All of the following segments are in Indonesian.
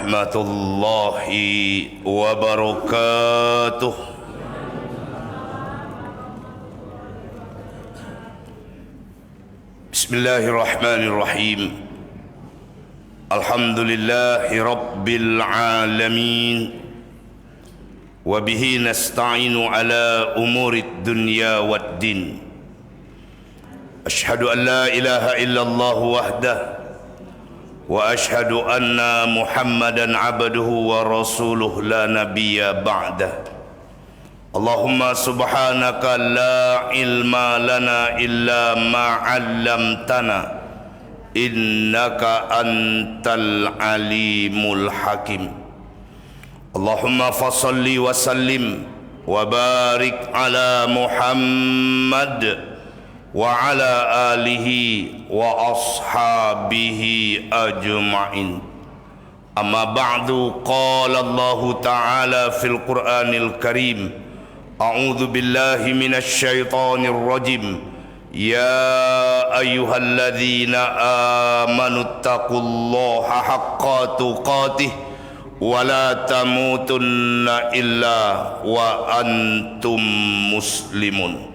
warahmatullahi wabarakatuh. Bismillahirrahmanirrahim. Alhamdulillahi rabbil alamin. Wa bihi nasta'inu ala umurid dunya waddin. Ashhadu an la ilaha illallah wahdah wa ashhadu anna Muhammadan abduhu wa rasuluh la nabiyya ba'dah. Allahumma subhanaka la ilma lana illa ma 'allamtana innaka antal alimul hakim. Allahumma fasalli wa sallim wa barik ala Muhammad wa ala alihi wa ashabihi ajma'in. Amma ba'du, qala Allah ta'ala fil Qur'anil Karim, a'udzu billahi minasy syaithanir rajim, ya ayyuhalladzina amanu taqullaha haqqa tuqatih wa la tamutunna illa wa antum muslimun.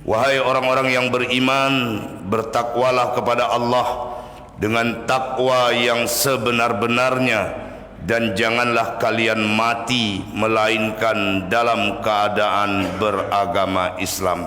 Wahai orang-orang yang beriman, bertakwalah kepada Allah dengan takwa yang sebenar-benarnya, dan janganlah kalian mati melainkan dalam keadaan beragama Islam.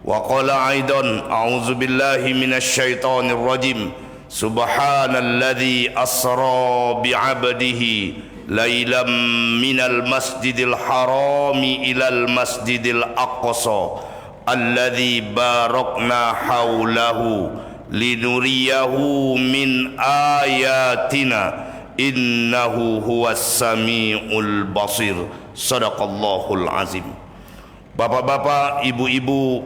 Wa qala aidan, a'udzu billahi minasy syaithanir rajim, subhanalladzi asra bi'abdihi lailam minal masjidil harami ilal masjidil aqsa alladzi barakna haulahu linuriyahu min ayatina innahu huwas samiul basir. Sadaqallahul azim. Bapak-bapak, ibu-ibu,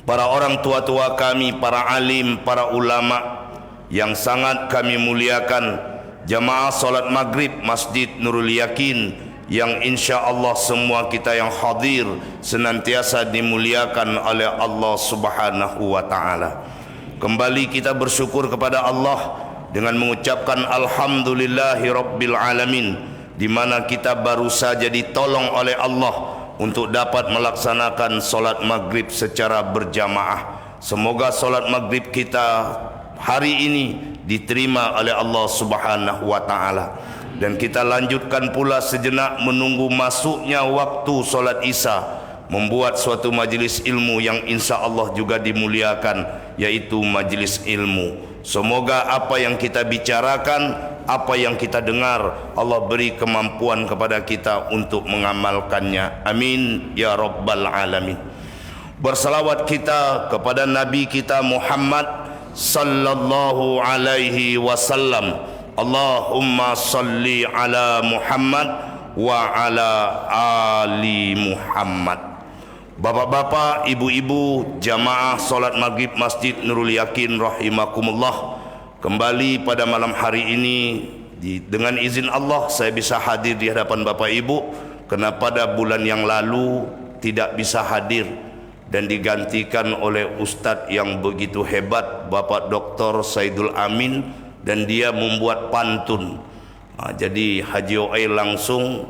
para orang tua-tua kami, para alim, para ulama yang sangat kami muliakan, jamaah solat maghrib Masjid Nurul Yakin yang insya Allah semua kita yang hadir senantiasa dimuliakan oleh Allah Subhanahu wa ta'ala. Kembali kita bersyukur kepada Allah dengan mengucapkan alhamdulillahi rabbil alamin, di mana kita baru saja ditolong oleh Allah untuk dapat melaksanakan solat maghrib secara berjamaah. Semoga solat maghrib kita hari ini diterima oleh Allah Subhanahu wa ta'ala. Dan kita lanjutkan pula sejenak menunggu masuknya waktu solat isya, membuat suatu majlis ilmu yang insya Allah juga dimuliakan, yaitu majlis ilmu. Semoga apa yang kita bicarakan, apa yang kita dengar, Allah beri kemampuan kepada kita untuk mengamalkannya. Amin ya rabbal alamin. Bersalawat kita kepada Nabi kita Muhammad sallallahu alaihi wasallam. Allahumma salli ala Muhammad wa ala ali Muhammad. Bapak-bapak, ibu-ibu, jamaah solat maghrib Masjid Nurul Yakin rahimakumullah, kembali pada malam hari ini dengan izin Allah saya bisa hadir di hadapan Bapak Ibu, karena pada bulan yang lalu tidak bisa hadir dan digantikan oleh Ustadz yang begitu hebat, Bapak Dr. Saidul Amin, dan dia membuat pantun. Jadi Haji Oai langsung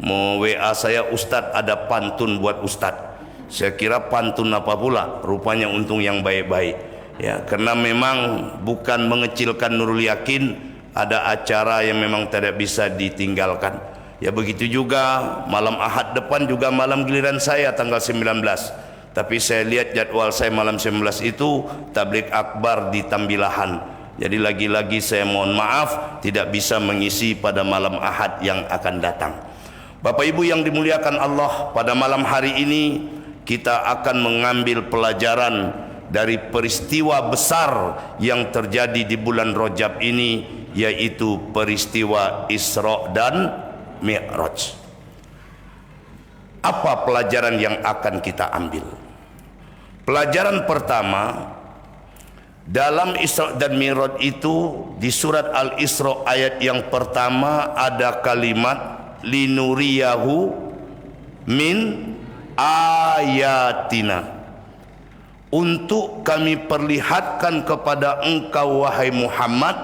WA saya, Ustadz ada pantun buat Ustadz. Saya kira pantun apa pula, rupanya untung yang baik-baik ya, karena memang bukan mengecilkan Nurul Yakin, ada acara yang memang tidak bisa ditinggalkan ya. Begitu juga malam Ahad depan juga malam giliran saya tanggal 19, tapi saya lihat jadwal saya malam 19 itu tabligh akbar di Tambilahan. Jadi lagi-lagi saya mohon maaf tidak bisa mengisi pada malam Ahad yang akan datang. Bapak Ibu yang dimuliakan Allah, pada malam hari ini kita akan mengambil pelajaran dari peristiwa besar yang terjadi di bulan Rajab ini, yaitu peristiwa Isra dan Mi'raj. Apa pelajaran yang akan kita ambil? Pelajaran pertama, dalam Isra dan Mi'raj itu di surat Al-Isra ayat yang pertama ada kalimat linuriyahu min ayatina, untuk kami perlihatkan kepada engkau wahai Muhammad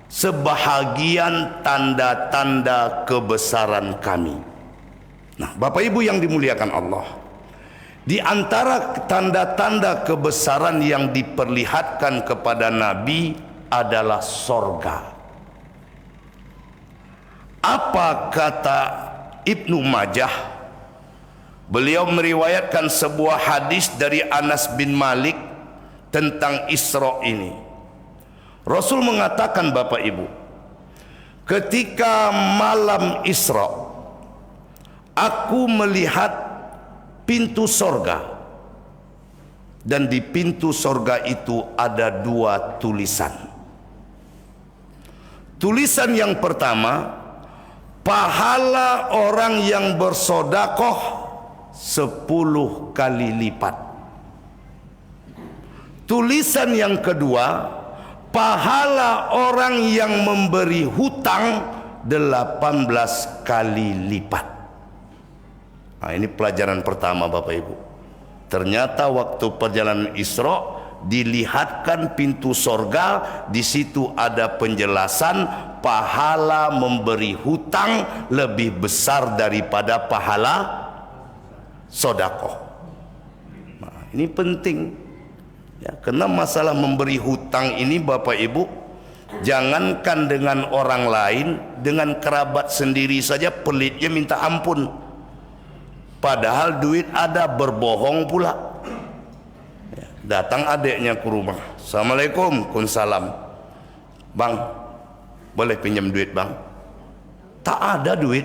sebahagian tanda-tanda kebesaran kami. Nah, Bapak Ibu yang dimuliakan Allah, di antara tanda-tanda kebesaran yang diperlihatkan kepada Nabi adalah sorga. Apa kata Ibnu Majah? Beliau meriwayatkan sebuah hadis dari Anas bin Malik tentang Isra ini. Rasul mengatakan, Bapak Ibu, ketika malam Isra, aku melihat pintu sorga, dan di pintu sorga itu ada dua tulisan. Tulisan yang pertama, pahala orang yang bersodakoh 10 kali lipat. Tulisan yang kedua, pahala orang yang memberi hutang 18 kali lipat. Nah, ini pelajaran pertama, Bapak Ibu. Ternyata waktu perjalanan Isra dilihatkan pintu sorga, di situ ada penjelasan pahala memberi hutang lebih besar daripada pahala sodakoh. Nah, ini penting ya, karena masalah memberi hutang ini, Bapak Ibu, jangankan dengan orang lain, dengan kerabat sendiri saja pelitnya minta ampun. Padahal duit ada, berbohong pula. Ya, datang adiknya ke rumah, Assalamualaikum, Waalaikumsalam, Bang, boleh pinjam duit Bang? Tak ada duit.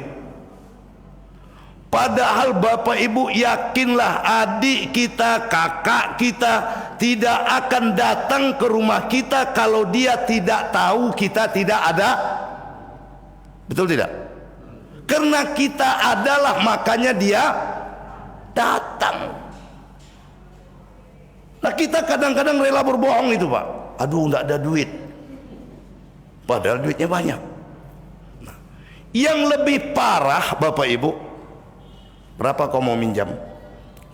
Padahal Bapak Ibu yakinlah, adik kita, kakak kita tidak akan datang ke rumah kita kalau dia tidak tahu kita tidak ada. Betul tidak? Karena kita adalah, makanya dia datang. Nah, kita kadang-kadang rela berbohong itu, Pak. Aduh, enggak ada duit. Padahal duitnya banyak. Nah, yang lebih parah, Bapak Ibu, berapa kau mau minjam?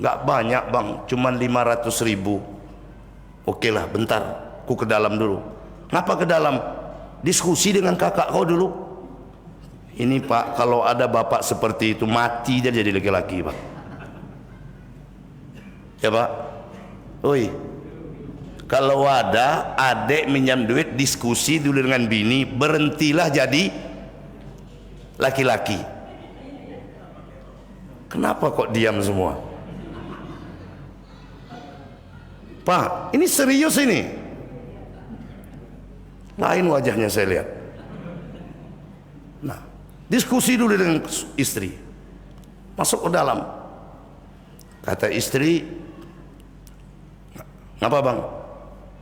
Enggak banyak Bang, cuman 500.000. Oke lah, bentar, ku ke dalam dulu. Ngapa ke dalam? Diskusi dengan kakak kau dulu. Ini Pak, kalau ada bapak seperti itu, mati dia jadi laki-laki Pak. Ya Pak. Oi, kalau ada adik minjam duit, diskusi dulu dengan bini, berhentilah jadi laki-laki. Kenapa kok diam semua? Pak, ini serius ini. Lain wajahnya saya lihat. Nah, diskusi dulu dengan istri. Masuk ke dalam. Kata istri, ngapa Bang?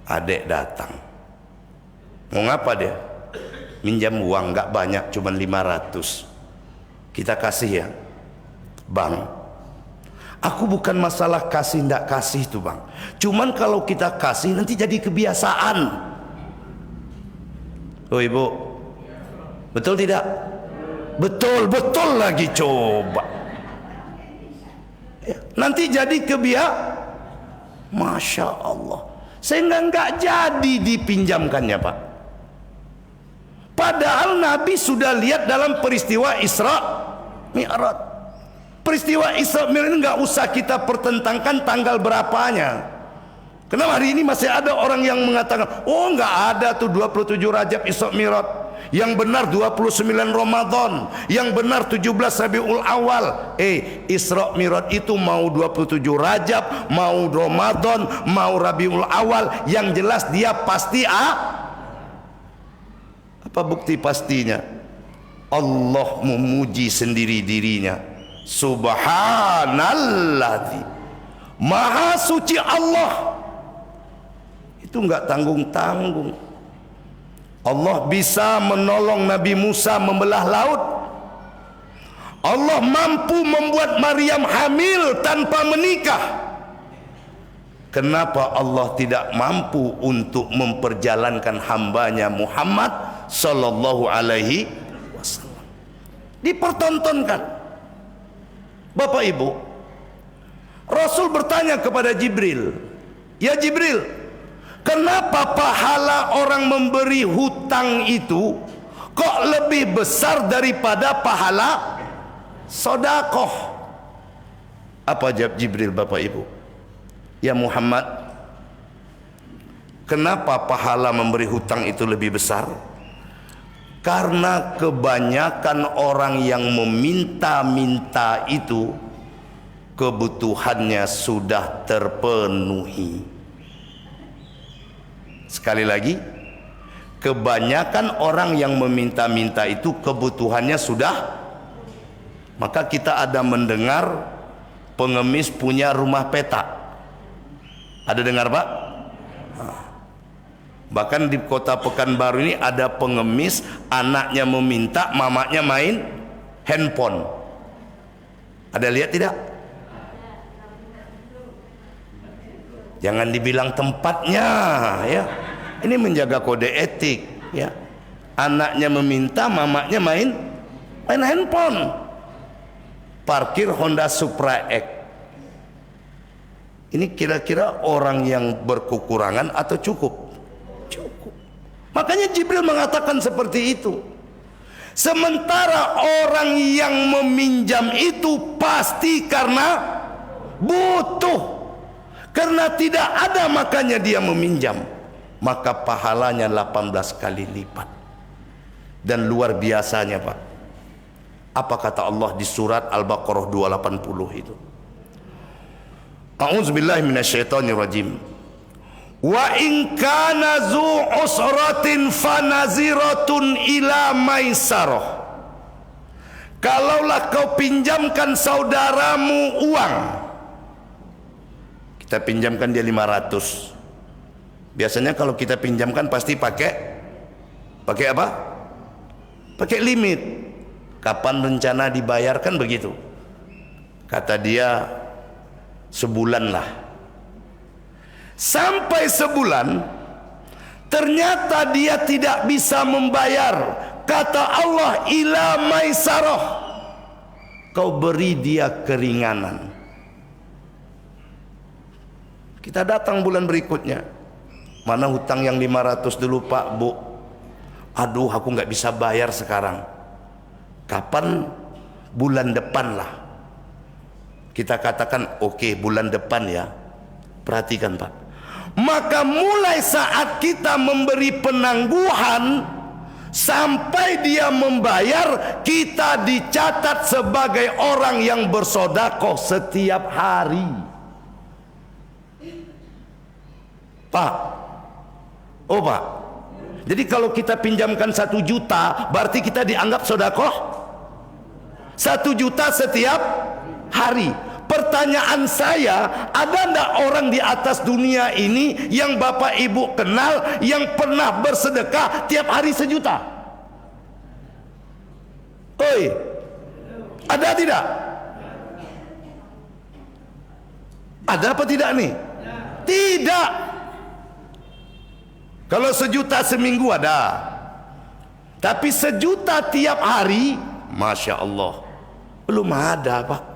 Adek datang. Mau ngapa dia? Minjam uang, nggak banyak, cuma 500. Kita kasih ya. Bang, aku bukan masalah kasih ndak kasih itu Bang. Cuman kalau kita kasih nanti jadi kebiasaan. Oh Ibu, betul tidak? Betul, betul lagi coba. Nanti jadi Masya Allah. Sehingga nggak jadi dipinjamkannya Pak. Padahal Nabi sudah lihat dalam peristiwa Isra Mi'raj. Peristiwa Isra Mi'raj ini nggak usah kita pertentangkan tanggal berapanya. Kenapa hari ini masih ada orang yang mengatakan, oh nggak ada tuh 27 Rajab Isra Mi'raj. Yang benar 29 Ramadan, yang benar 17 Rabiul Awal. Isra Mi'raj itu mau 27 Rajab, mau Ramadan, mau Rabiul Awal, yang jelas dia pasti Apa bukti pastinya? Allah memuji sendiri dirinya. Subhanallah, Maha suci Allah. Itu enggak tanggung-tanggung. Allah bisa menolong Nabi Musa membelah laut. Allah mampu membuat Maryam hamil tanpa menikah. Kenapa Allah tidak mampu untuk memperjalankan hambanya Muhammad sallallahu alaihi wasallam? Dipertontonkan. Bapak Ibu, Rasul bertanya kepada Jibril, ya Jibril, Kenapa pahala orang memberi hutang itu kok lebih besar daripada pahala sodakoh? Apa jawab Jibril, Bapak Ibu? Ya Muhammad, kenapa pahala memberi hutang itu lebih besar? Karena kebanyakan orang yang meminta-minta itu kebutuhannya sudah terpenuhi. Sekali lagi, kebanyakan orang yang meminta-minta itu kebutuhannya sudah. Maka kita ada mendengar pengemis punya rumah petak. Ada dengar, Pak? Bahkan di kota Pekanbaru ini ada pengemis, anaknya meminta, mamanya main handphone. Ada lihat tidak? Jangan dibilang tempatnya, ya. Ini menjaga kode etik, ya. Anaknya meminta, mamanya main handphone. Parkir Honda Supra X. Ini kira-kira orang yang berkekurangan atau cukup? Cukup. Makanya Jibril mengatakan seperti itu. Sementara orang yang meminjam itu pasti karena butuh. Karena tidak ada makanya dia meminjam. Maka pahalanya 18 kali lipat. Dan luar biasanya, Pak. Apa kata Allah di surat Al-Baqarah 280 itu? A'udzubillahi minasyaitonirrajim. Wa in kana zu usratin fanaziratun ila maisarah. Kalaulah kau pinjamkan saudaramu uang, kita pinjamkan dia 500. Biasanya kalau kita pinjamkan pasti pakai apa? Pakai limit. Kapan rencana dibayarkan, begitu. Kata dia sebulan lah. Sampai sebulan ternyata dia tidak bisa membayar. Kata Allah, ila maisarah, kau beri dia keringanan. Kita datang bulan berikutnya, mana hutang yang 500 dulu Pak, Bu? Aduh, aku nggak bisa bayar sekarang. Kapan? Bulan depan lah. Kita katakan oke, bulan depan ya. Perhatikan, Pak. Maka mulai saat kita memberi penangguhan sampai dia membayar, kita dicatat sebagai orang yang bersedekah setiap hari. Pak. Oh, Pak. Jadi kalau kita pinjamkan 1 juta, berarti kita dianggap sedekah 1 juta setiap hari. Pertanyaan saya, ada enggak orang di atas dunia ini yang Bapak Ibu kenal yang pernah bersedekah tiap hari 1 juta? Oi, ada tidak? Ada apa tidak nih? Tidak. Kalau 1 juta seminggu ada, tapi 1 juta tiap hari, Masya Allah, belum ada, Pak.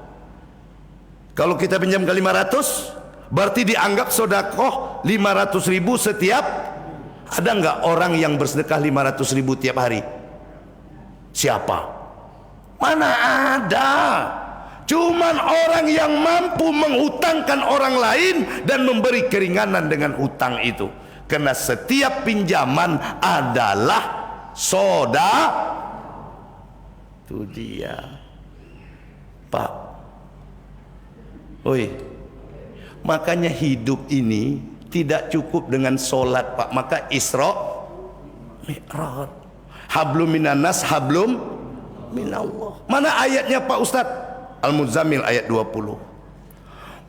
Kalau kita pinjam ke 500, berarti dianggap sedekah 500 ribu setiap. Ada nggak orang yang bersedekah 500 ribu tiap hari? Siapa? Mana ada. Cuman orang yang mampu menghutangkan orang lain dan memberi keringanan dengan hutang itu. Karena setiap pinjaman adalah sedekah. Itu dia, Pak. Oi, makanya hidup ini tidak cukup dengan solat, Pak. Maka Isra Mi'raj, hablum minanas, hablum minallah. Mana ayatnya, Pak Ustadz? Al-Muzammil ayat 20.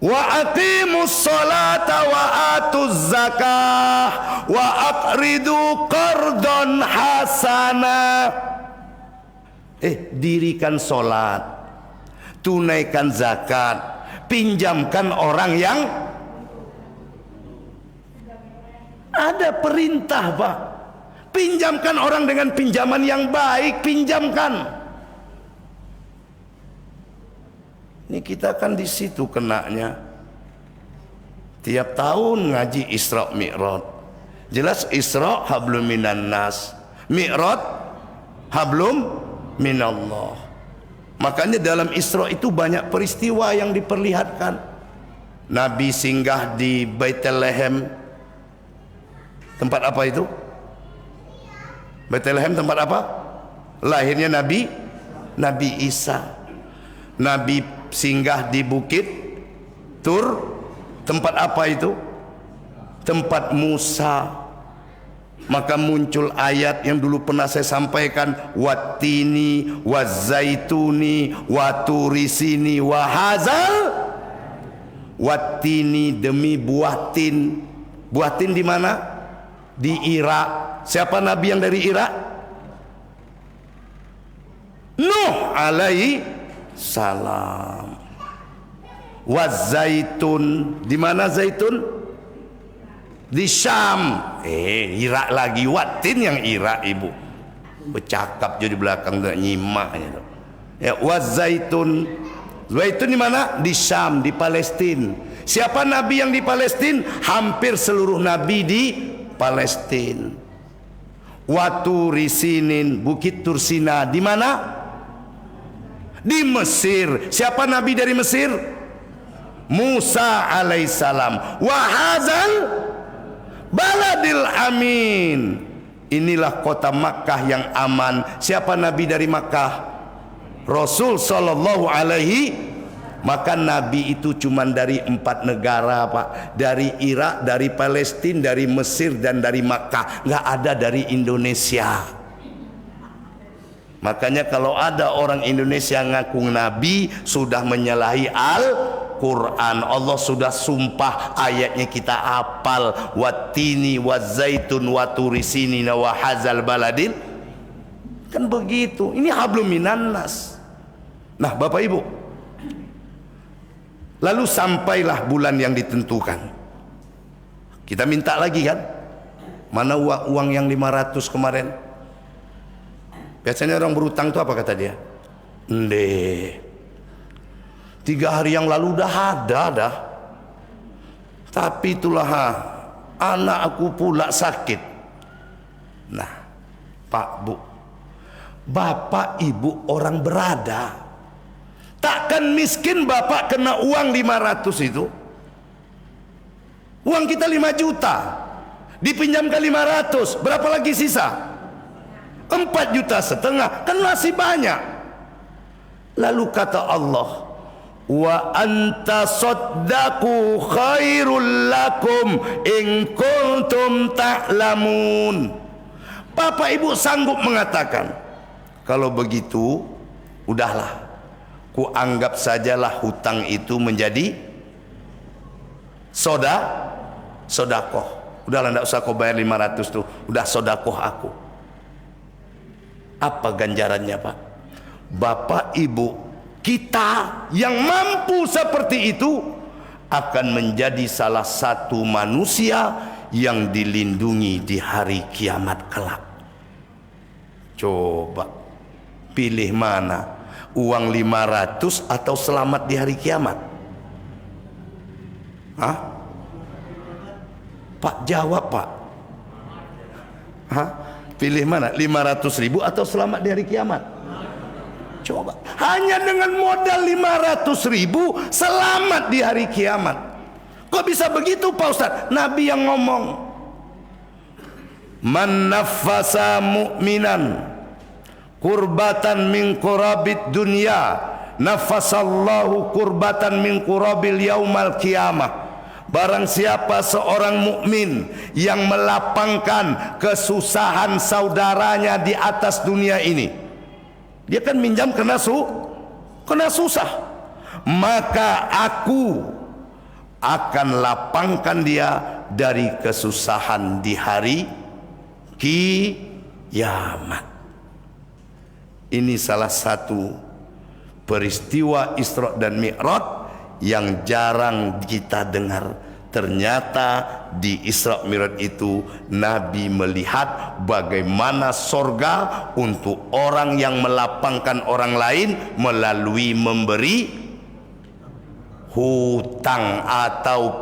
Wa aqimus salata wa atuz zakah wa aqridu qardan hasana. Dirikan solat, tunaikan zakat, pinjamkan orang yang ada perintah, Pak. Pinjamkan orang dengan pinjaman yang baik, pinjamkan. Ini kita kan di situ kenanya. Tiap tahun ngaji Isra Mi'raj. Jelas Isra hablum minan nas, Mi'raj hablum minallah. Makanya dalam Isra itu banyak peristiwa yang diperlihatkan. Nabi singgah di Bethlehem. Tempat apa itu? Bethlehem tempat apa? Lahirnya Nabi Isa. Nabi singgah di Bukit Tur. Tempat apa itu? Tempat Musa. Maka muncul ayat yang dulu pernah saya sampaikan, wattini wazaituni waturisini wahazal. Wattini demi buah tin. Buah tin di mana? Di Irak. Siapa nabi yang dari Irak? Nuh alaihi salam. Wazaitun, di mana zaitun? Di Syam. Irak lagi. Watin yang Irak, ibu bercakap jadi belakang tak nyimak ya. Wazaitun. Zaitun di mana? Di Syam, di Palestina. Siapa nabi yang di Palestina? Hampir seluruh nabi di Palestina. Waturisinin, Bukit Tursina di mana? Di Mesir. Siapa nabi dari Mesir? Musa alaihissalam. Wahazal baladil amin. Inilah kota Makkah yang aman. Siapa nabi dari Makkah? Rasul sallallahu alaihi. Maka nabi itu cuma dari 4 negara, Pak. Dari Irak, dari Palestina, dari Mesir, dan dari Makkah. Nggak ada dari Indonesia. Makanya kalau ada orang Indonesia ngaku nabi, sudah menyalahi Al-Quran. Allah sudah sumpah, ayatnya kita hafal. Wattini wazaitun waturisini wahazal baladil. Kan begitu. Ini hablum minan nas. Nah Bapak Ibu, lalu sampailah bulan yang ditentukan. Kita minta lagi kan? Mana uang yang 500 kemarin? Biasanya orang berutang itu apa kata dia? 3 hari yang lalu udah ada dah. Tapi itulah anak aku pula sakit. Nah Pak Bu, Bapak Ibu orang berada. Takkan miskin Bapak kena uang 500 itu. Uang kita 5 juta, dipinjamkan 500, berapa lagi sisa? 4,5 juta, kan masih banyak. Lalu kata Allah, wa anta saddaqu khairul lakum in kuntum ta'lamun. Bapak Ibu sanggup mengatakan, kalau begitu udahlah, ku anggap sajalah hutang itu menjadi sodakoh. Udahlah, tidak usah kau bayar 500 tuh, udah sodakoh aku. Apa ganjarannya Pak? Bapak Ibu kita yang mampu seperti itu akan menjadi salah satu manusia yang dilindungi di hari kiamat kelak. Coba pilih mana, uang 500 atau selamat di hari kiamat? Hah? Pak jawab Pak. Hah? Pilih mana, 500.000 atau selamat di hari kiamat? Coba, hanya dengan modal 500.000 selamat di hari kiamat. Kok bisa begitu Pak Ustadz? Nabi yang ngomong, man nafasa mu'minan kurbatan min kurabid dunya nafasallahu kurbatan min kurabil yaumal qiyamah. Barang siapa seorang mukmin yang melapangkan kesusahan saudaranya di atas dunia ini, dia kan minjam kena susah, maka aku akan lapangkan dia dari kesusahan di hari kiamat. Ini salah satu peristiwa Isra dan Mi'raj yang jarang kita dengar. Ternyata di Isra Mi'raj itu Nabi melihat bagaimana sorga untuk orang yang melapangkan orang lain melalui memberi hutang atau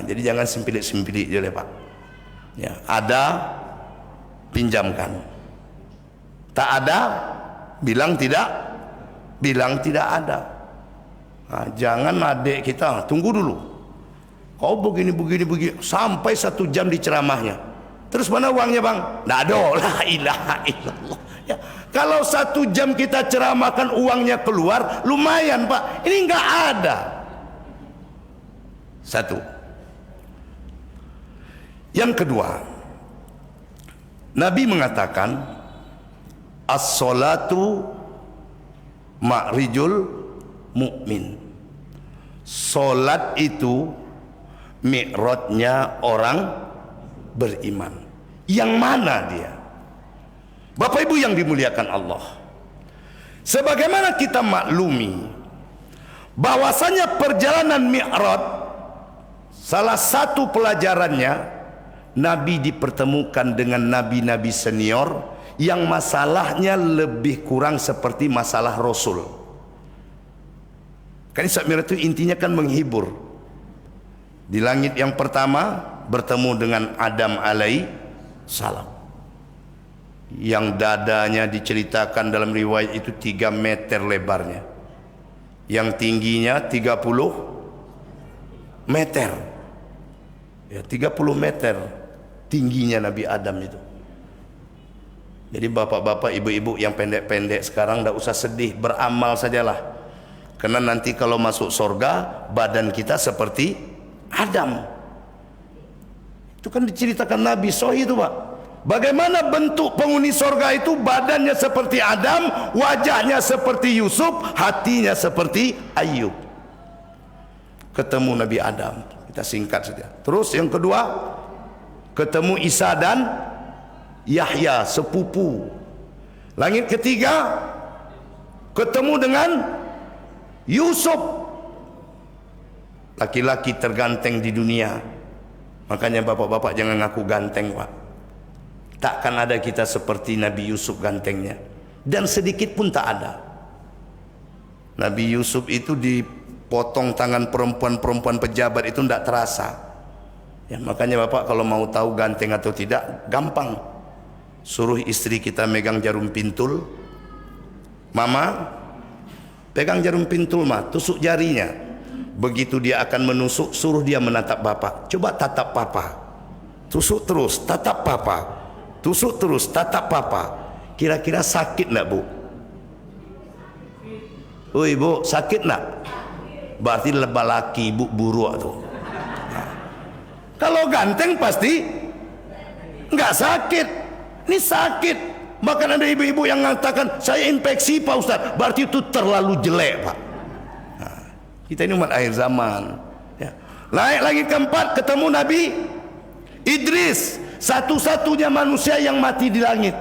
jadi jangan sempilik-sempilik je Pak. Ya, ada, pinjamkan. Tak ada, bilang tidak ada. Nah, jangan adik kita tunggu dulu. Kau begini sampai 1 jam di ceramahnya. Terus mana uangnya bang? Nggak ada. La ilaha illallah. Ya, kalau 1 jam kita ceramahkan uangnya keluar, lumayan pak. Ini nggak ada. Satu. Yang kedua, Nabi mengatakan as-salatu ma'rijul mu'min. Salat itu mi'rajnya orang beriman. Yang mana dia? Bapak Ibu yang dimuliakan Allah, sebagaimana kita maklumi bahwasanya perjalanan mi'raj, salah satu pelajarannya Nabi dipertemukan dengan nabi-nabi senior yang masalahnya lebih kurang seperti masalah Rasul. Kan Isra Mi'raj itu intinya kan menghibur. Di langit yang pertama bertemu dengan Adam alaihi salam, yang dadanya diceritakan dalam riwayat itu 3 meter lebarnya, yang tingginya 30 meter. Ya, 30 meter tingginya Nabi Adam itu. Jadi bapak-bapak, ibu-ibu yang pendek-pendek sekarang tidak usah sedih, beramal sajalah. Karena nanti kalau masuk surga, badan kita seperti Adam. Itu kan diceritakan Nabi Sahih itu pak. Bagaimana bentuk penghuni surga itu? Badannya seperti Adam, wajahnya seperti Yusuf, hatinya seperti Ayub. Ketemu Nabi Adam, kita singkat saja. Terus yang kedua, ketemu Isa dan Yahya, sepupu. Langit ketiga, ketemu dengan Yusuf, laki-laki terganteng di dunia. Makanya bapak-bapak jangan ngaku ganteng pak. Takkan ada kita seperti Nabi Yusuf gantengnya, dan sedikit pun tak ada. Nabi Yusuf itu dipotong tangan perempuan-perempuan pejabat itu tidak terasa. Ya, makanya bapak kalau mau tahu ganteng atau tidak, gampang. Suruh istri kita megang jarum pintul. Mama, pegang jarum pintul ma, tusuk jarinya. Begitu dia akan menusuk, suruh dia menatap bapak. Coba tatap papa. Tusuk terus, tatap papa. Tusuk terus, tatap papa. Kira-kira sakit nak bu? Oi bu, sakit nak? Berarti lebah laki ibu buruk tu. Nah, kalau ganteng pasti nggak sakit. Ini sakit. Bahkan ada ibu-ibu yang mengatakan saya infeksi pak ustaz. Berarti itu terlalu jelek pak. Nah, kita ini umat akhir zaman. Ya. Naik lagi keempat, ketemu Nabi Idris, satu-satunya manusia yang mati di langit.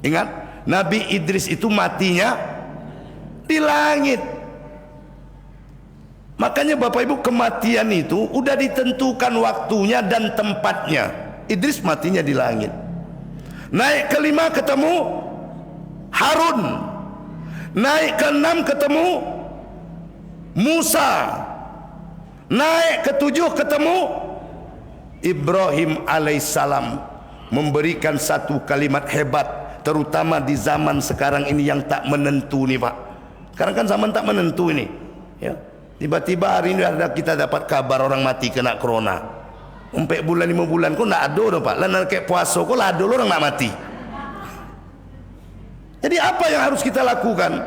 Ingat, Nabi Idris itu matinya di langit. Makanya Bapak Ibu, kematian itu udah ditentukan waktunya dan tempatnya. Idris matinya di langit. Naik kelima ketemu Harun. Naik keenam ketemu Musa. Naik ketujuh ketemu Ibrahim alaihissalam. Memberikan satu kalimat hebat, terutama di zaman sekarang ini yang tak menentu nih pak. Sekarang kan zaman tak menentu ini ya. Tiba-tiba hari ini ada kita dapat kabar orang mati kena corona. 4 bulan 5 bulan kok nak ada dong pak. Lain kayak puasa kok lah ada orang nak mati. Jadi apa yang harus kita lakukan?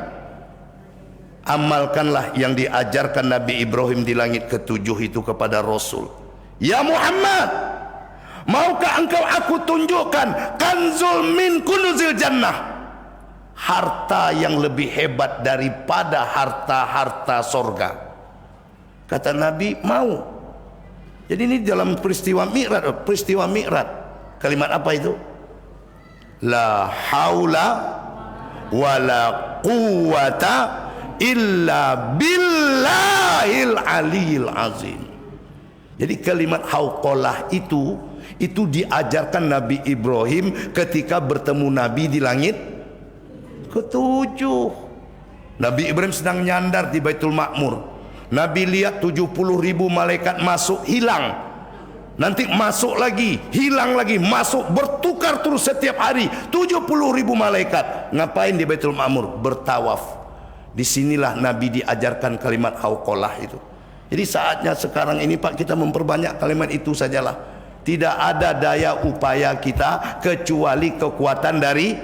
Amalkanlah yang diajarkan Nabi Ibrahim di langit ketujuh itu kepada Rasul. Ya Muhammad, maukah engkau aku tunjukkan kanzul min kunuzil jannah, harta yang lebih hebat daripada harta-harta sorga? Kata Nabi, mau. Jadi ini dalam peristiwa Mi'raj. Kalimat apa itu? La haula wala quwata illa billahil aliyil azim. Jadi kalimat hauqalah itu diajarkan Nabi Ibrahim ketika bertemu Nabi di langit ketujuh. Nabi Ibrahim sedang nyandar di Baitul Ma'mur. Nabi lihat 70.000 malaikat masuk, hilang. nanti masuk lagi, hilang lagi, masuk, bertukar terus setiap hari. 70.000 malaikat. Ngapain di Baitul Ma'mur? Bertawaf. Disinilah Nabi diajarkan kalimat hauqalah itu. Jadi saatnya sekarang ini Pak, kita memperbanyak kalimat itu sajalah. Tidak ada daya upaya kita kecuali kekuatan dari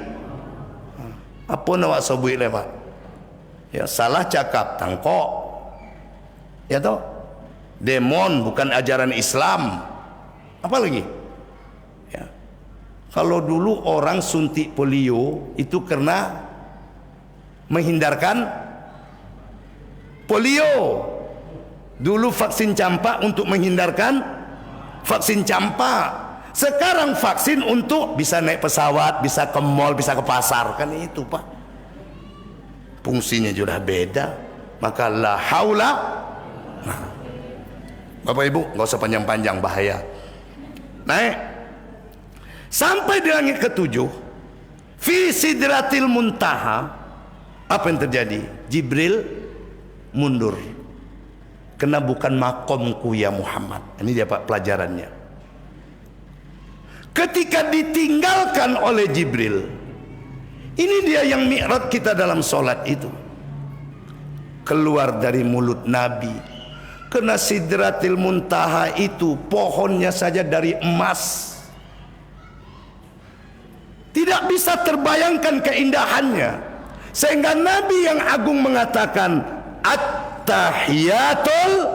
apa nak sebut le Pak? Ya, salah cakap tangkok. Ya toh? Demon bukan ajaran Islam. Apa lagi? Ya. Kalau dulu orang suntik polio itu karena menghindarkan polio. Dulu vaksin campak untuk menghindarkan vaksin campak. Sekarang vaksin untuk bisa naik pesawat, bisa ke mall, bisa ke pasar. Kan itu Pak. Fungsinya sudah beda. Maka la haula. Nah, Bapak Ibu nggak usah panjang-panjang, bahaya. Naik sampai di langit ketujuh, fi sidratil muntaha. Apa yang terjadi? Jibril mundur, karena bukan makomku ya Muhammad. Ini dia Pak pelajarannya. Ketika ditinggalkan oleh Jibril, ini dia yang mi'raj kita dalam solat itu. Keluar dari mulut Nabi. Kena sidratil muntaha itu pohonnya saja dari emas. Tidak bisa terbayangkan keindahannya. Sehingga Nabi yang agung mengatakan, at-tahiyatul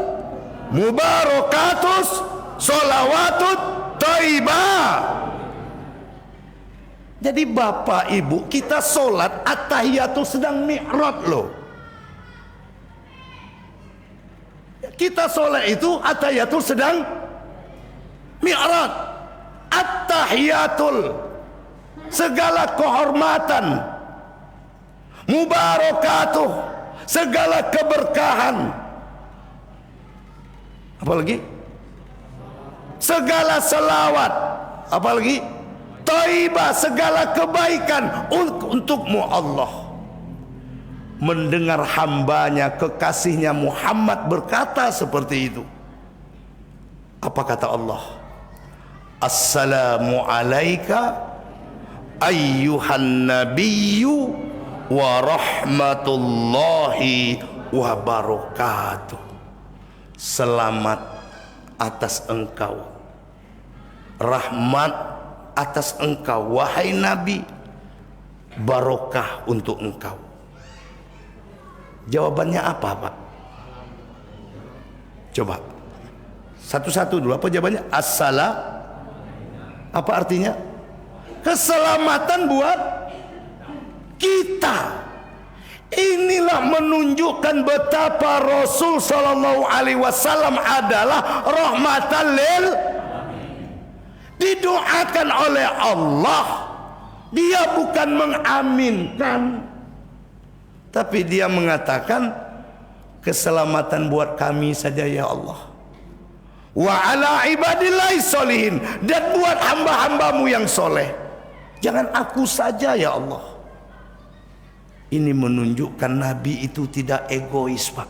mubarakatus sholawatut thayyibah. Jadi Bapak Ibu, kita solat at-tahiyatul sedang mi'raj loh. Kita sholat itu at-tahiyatul sedang mi'raj. At-tahiyatul segala kehormatan, mubarakatuh segala keberkahan, apalagi segala selawat, apalagi thayyibah segala kebaikan untukmu Allah. Mendengar hambanya, kekasihnya Muhammad berkata seperti itu. Apa kata Allah? Assalamu alayka ayyuhan nabiyyu wa rahmatullahi wa barakatuh. Selamat atas engkau, rahmat atas engkau wahai Nabi, barokah untuk engkau. Jawabannya apa Pak? Coba satu-satu dulu. Apa jawabannya? Assalam. Apa artinya? Keselamatan buat kita. Inilah menunjukkan betapa Rasul Sallallahu Alaihi Wasallam adalah rahmatan lil, didoakan oleh Allah. Dia bukan mengaminkan, tapi dia mengatakan keselamatan buat kami saja ya Allah. Wa ala ibadillahi sholihin, dan buat hamba-hambamu yang soleh. Jangan aku saja ya Allah. Ini menunjukkan Nabi itu tidak egois Pak.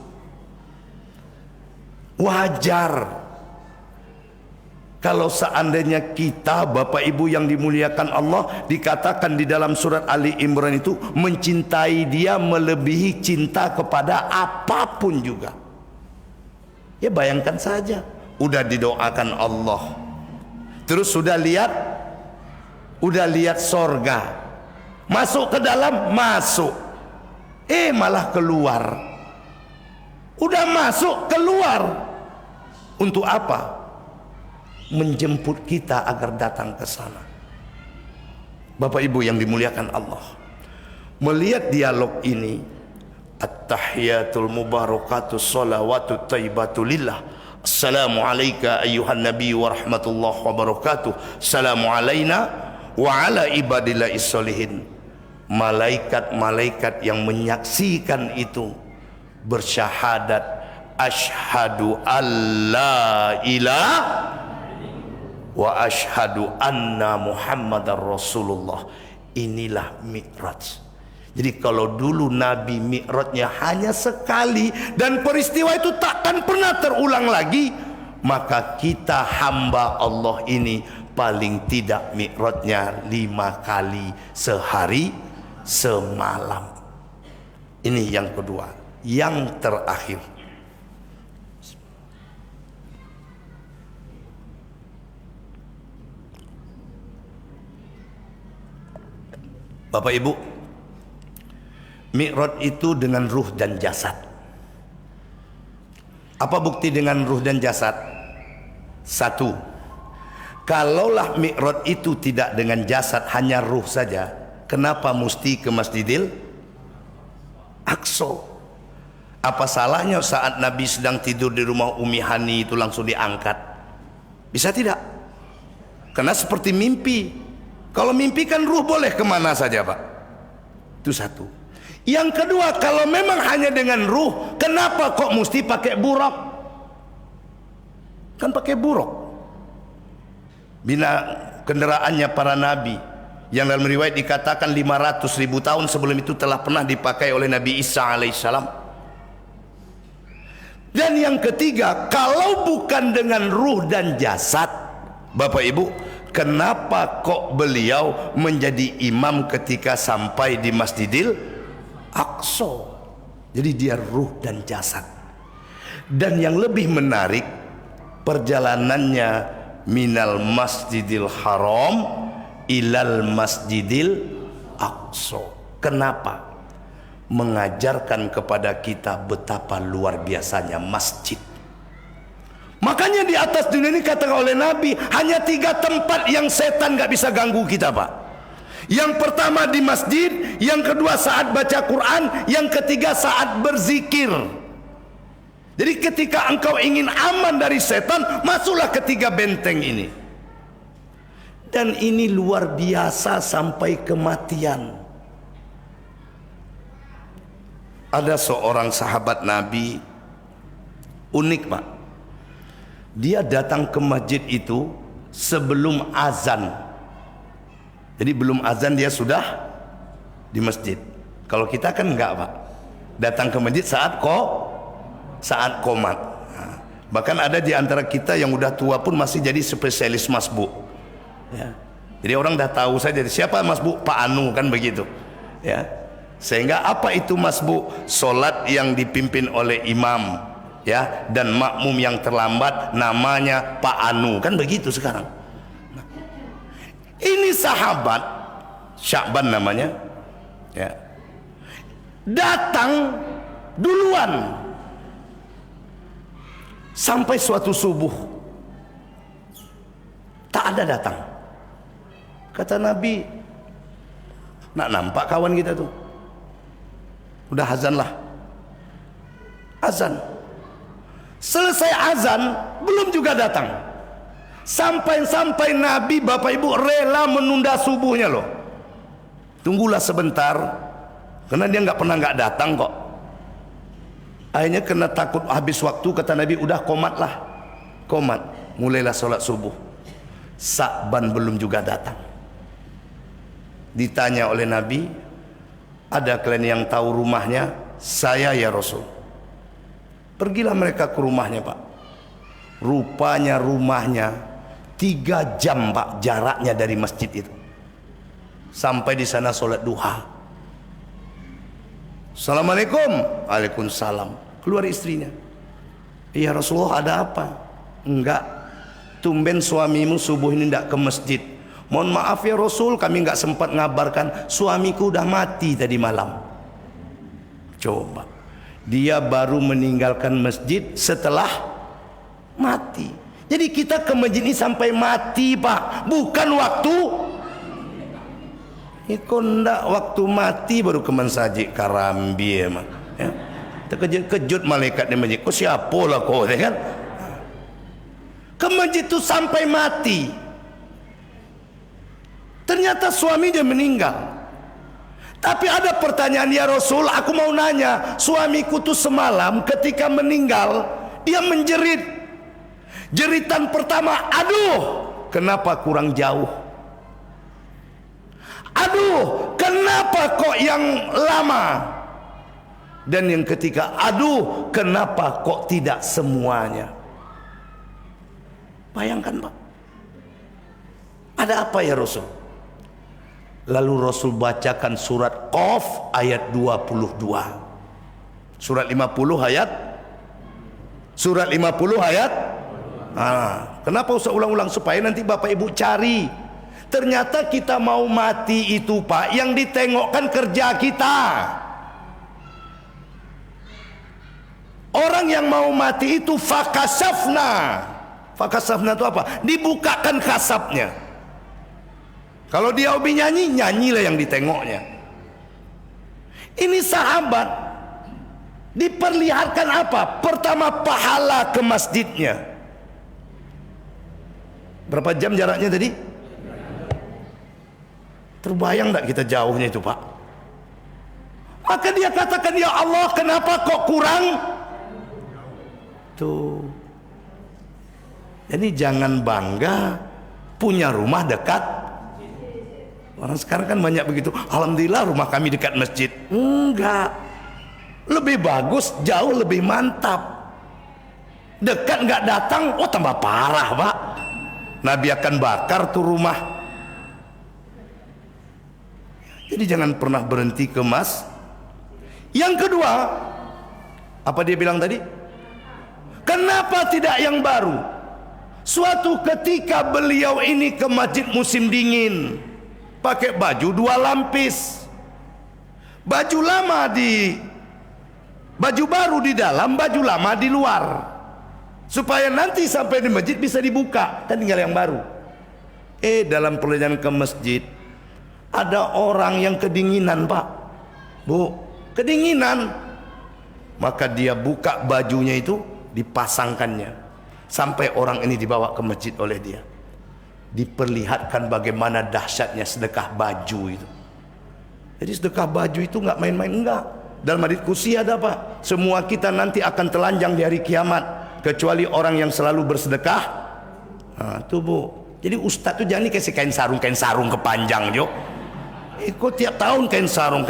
Wajar kalau seandainya kita Bapak Ibu yang dimuliakan Allah, dikatakan di dalam surat Ali Imran itu mencintai dia melebihi cinta kepada apapun juga. Ya bayangkan saja, udah didoakan Allah, terus sudah lihat sorga, masuk ke dalam, masuk, malah keluar. Udah masuk, keluar. Untuk apa? Menjemput kita agar datang ke sana. Bapak Ibu yang dimuliakan Allah, melihat dialog ini, at-tahiyatul mubarakatus sholawatut thayyibatu lillah. Assalamu alayka ayyuhan nabi wa rahmatullahi wa barakatuh. Assalamu alayna wa ala ibadillahi sholihin. Malaikat-malaikat yang menyaksikan itu bersyahadat asyhadu alla ilaha wa ashhadu anna Muhammadar Rasulullah. Inilah mi'raj. Jadi kalau dulu Nabi mi'rajnya hanya sekali dan peristiwa itu takkan pernah terulang lagi, maka kita hamba Allah ini paling tidak mi'rajnya 5 kali sehari semalam. Ini yang kedua. Yang terakhir, Bapak Ibu, mi'raj itu dengan ruh dan jasad. Apa bukti dengan ruh dan jasad? Satu, kalaulah mi'raj itu tidak dengan jasad, hanya ruh saja, kenapa mesti ke Masjidil Aqsa? Apa salahnya saat Nabi sedang tidur di rumah Ummi Hani itu langsung diangkat? Bisa tidak? Karena seperti mimpi. Kalau mimpi kan ruh boleh kemana saja, Pak. Itu satu. Yang kedua, kalau memang hanya dengan ruh, kenapa kok mesti pakai buraq? Kan pakai buraq. Bina kendaraannya para nabi, yang dalam riwayat dikatakan 500.000 tahun sebelum itu telah pernah dipakai oleh Nabi Isa alaihissalam. Dan yang ketiga, kalau bukan dengan ruh dan jasad, Bapak Ibu, kenapa kok beliau menjadi imam ketika sampai di Masjidil Aqsa? Jadi dia ruh dan jasad. Dan yang lebih menarik, perjalanannya minal Masjidil Haram ilal Masjidil Aqsa. Kenapa? Mengajarkan kepada kita betapa luar biasanya masjid. Makanya di atas dunia ini kata oleh Nabi, hanya 3 tempat yang setan gak bisa ganggu kita, Pak. Yang pertama di masjid, yang kedua saat baca Quran, yang ketiga saat berzikir. Jadi ketika engkau ingin aman dari setan, masuklah ke 3 benteng ini. Dan ini luar biasa sampai kematian. Ada seorang sahabat Nabi, unik, Pak. Dia datang ke masjid itu sebelum azan. Jadi belum azan dia sudah di masjid. Kalau kita kan enggak, Pak. Datang ke masjid saat qomat. Nah, bahkan ada di antara kita yang udah tua pun masih jadi spesialis masbuk. Ya. Jadi orang dah tahu saja siapa masbuk, Pak Anu, kan begitu. Ya. Sehingga apa itu masbuk? Solat yang dipimpin oleh imam, ya, dan makmum yang terlambat namanya Pak Anu, kan begitu sekarang. Nah, ini sahabat Sya'ban namanya, ya, datang duluan sampai suatu subuh tak ada datang. Kata Nabi, nak nampak kawan kita tuh, udah azan lah. Azan. Selesai azan, belum juga datang. Sampai Nabi, Bapak Ibu, rela menunda subuhnya loh. Tunggulah sebentar, karena dia nggak pernah nggak datang kok. Akhirnya kena takut habis waktu, kata Nabi, udah komatlah. Komat. Mulailah sholat subuh. Sya'ban belum juga datang. Ditanya oleh Nabi, ada kalian yang tahu rumahnya? Saya ya Rasul. Pergilah mereka ke rumahnya, Pak. Rupanya rumahnya 3 jam, Pak, jaraknya dari masjid itu. Sampai di sana sholat duha. Assalamualaikum. Waalaikumsalam. Keluar istrinya. Iya Rasulullah, ada apa? Enggak, tumben suamimu subuh ini tidak ke masjid. Mohon maaf ya Rasul, kami nggak sempat ngabarkan, suamiku udah mati tadi malam. Coba, dia baru meninggalkan masjid setelah mati. Jadi kita ke masjid ini sampai mati, Pak, bukan waktu. Iko ndak waktu mati baru ke masjid karambi emang. Ya. Terkejut-kejut malaikat di masjid. Kau siapa lah kau, kan? Ke masjid itu sampai mati. Ternyata suaminya meninggal. Tapi ada pertanyaan, ya Rasul, aku mau nanya, suamiku tuh semalam ketika meninggal, dia menjerit. Jeritan pertama, aduh, kenapa kurang jauh? Aduh, kenapa kok yang lama? Dan yang ketiga, aduh, kenapa kok tidak semuanya? Bayangkan Pak. Ada apa ya Rasul? Lalu Rasul bacakan surat Qaf ayat 22. Surat 50 ayat. Kenapa usah ulang-ulang? Supaya nanti Bapak Ibu cari. Ternyata kita mau mati itu Pak, yang ditengokkan kerja kita. Orang yang mau mati itu fakasafna. Fakasafna itu apa? Dibukakan kasabnya. Kalau dia hobi nyanyi, nyanyilah yang ditengoknya. Ini sahabat diperlihatkan apa? Pertama, pahala ke masjidnya. Berapa jam jaraknya tadi? Terbayang tak kita jauhnya itu Pak? Maka dia katakan, ya Allah, kenapa kok kurang? Tuh. Jadi jangan bangga punya rumah dekat. Orang sekarang kan banyak begitu. Alhamdulillah rumah kami dekat masjid. Enggak. Lebih bagus, jauh lebih mantap. Dekat nggak datang, oh tambah parah Pak. Nabi akan bakar tuh rumah. Jadi jangan pernah berhenti ke mas. Yang kedua, apa dia bilang tadi? Kenapa tidak yang baru? Suatu ketika beliau ini ke masjid musim dingin, pakai baju 2 lapis, baju baru di dalam, baju lama di luar, supaya nanti sampai di masjid bisa dibuka, kan tinggal yang baru. Dalam perjalanan ke masjid ada orang yang kedinginan Pak, Bu, kedinginan. Maka dia buka bajunya itu, dipasangkannya, sampai orang ini dibawa ke masjid oleh dia. Diperlihatkan bagaimana dahsyatnya sedekah baju itu. Jadi sedekah baju itu nggak main-main, enggak. Dalam hadits qudsi ada Pak, semua kita nanti akan telanjang di hari kiamat kecuali orang yang selalu bersedekah. Nah, tuh Bu. Jadi ustadz tuh jangan dikasih kain sarung kepanjang jo. Ikut tiap tahun kain sarung,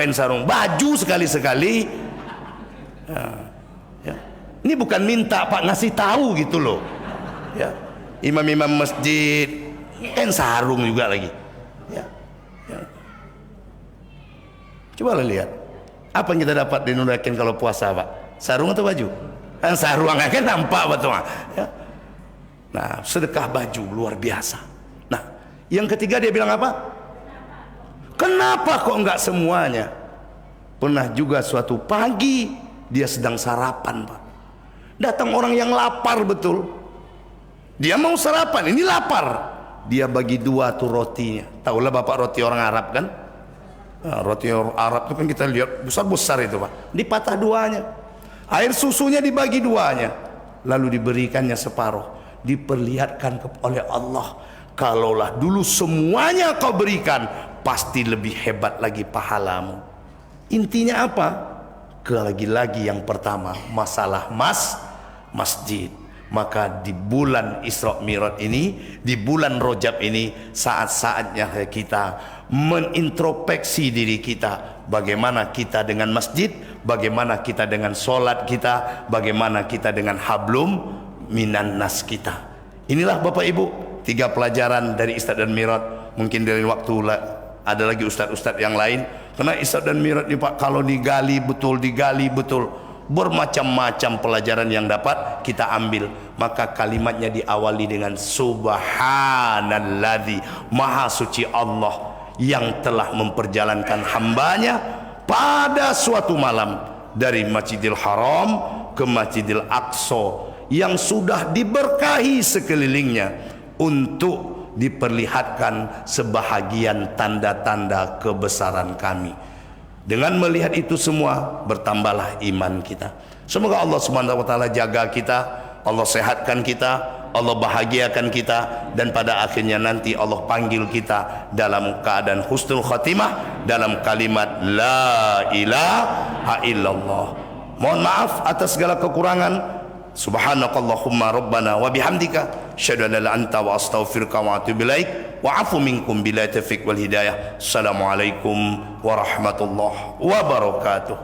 baju sekali-sekali. Ya. Ini bukan minta Pak, ngasih tahu gitu loh. Ya. Imam-imam masjid kain sarung juga lagi. Ya. Coba lihat apa yang kita dapat di Nurakin kalau puasa Pak, sarung atau baju? Kan sarung kan nampak betul. Ya. Nah, sedekah baju luar biasa. Nah, yang ketiga dia bilang apa? Kenapa kok enggak semuanya? Pernah juga suatu pagi dia sedang sarapan Pak, datang orang yang lapar betul. Dia mau sarapan, ini lapar. Dia bagi 2 tuh rotinya. Tahulah Bapak roti orang Arab kan? Nah, roti orang Arab itu kan kita lihat besar-besar itu Pak. Dipatah 2-nya. Air susunya dibagi 2-nya. Lalu diberikannya separuh. Diperlihatkan oleh Allah, kalaulah dulu semuanya kau berikan, pasti lebih hebat lagi pahalamu. Intinya apa? Lagi-lagi yang pertama, masalah masjid. Maka di bulan Isra Mi'raj ini, di bulan Rajab ini, saat-saatnya kita menintrospeksi diri kita. Bagaimana kita dengan masjid, bagaimana kita dengan solat kita, bagaimana kita dengan hablum minan nas kita. Inilah Bapak Ibu 3 pelajaran dari Isra dan Mi'raj. Mungkin dari waktu ada lagi ustadz-ustadz yang lain. Karena Isra dan Mi'raj ini Pak, kalau digali betul, bermacam-macam pelajaran yang dapat kita ambil. Maka kalimatnya diawali dengan Subhanalladzi, Maha Suci Allah yang telah memperjalankan hambanya pada suatu malam dari Masjidil Haram ke Masjidil Aqsa yang sudah diberkahi sekelilingnya untuk diperlihatkan sebahagian tanda-tanda kebesaran kami. Dengan melihat itu semua, bertambahlah iman kita. Semoga Allah Subhanahu wa taala jaga kita, Allah sehatkan kita, Allah bahagiakan kita, dan pada akhirnya nanti Allah panggil kita dalam keadaan husnul khatimah, dalam kalimat la ilaha illallah. Mohon maaf atas segala kekurangan. Subhanakallahumma rabbana wa bihamdika asyhadu an la ilaha illa anta wa astaghfiruka wa atubu ilaik wa afu minkum bila taufiq wal hidayah. Assalamualaikum warahmatullahi wabarakatuh.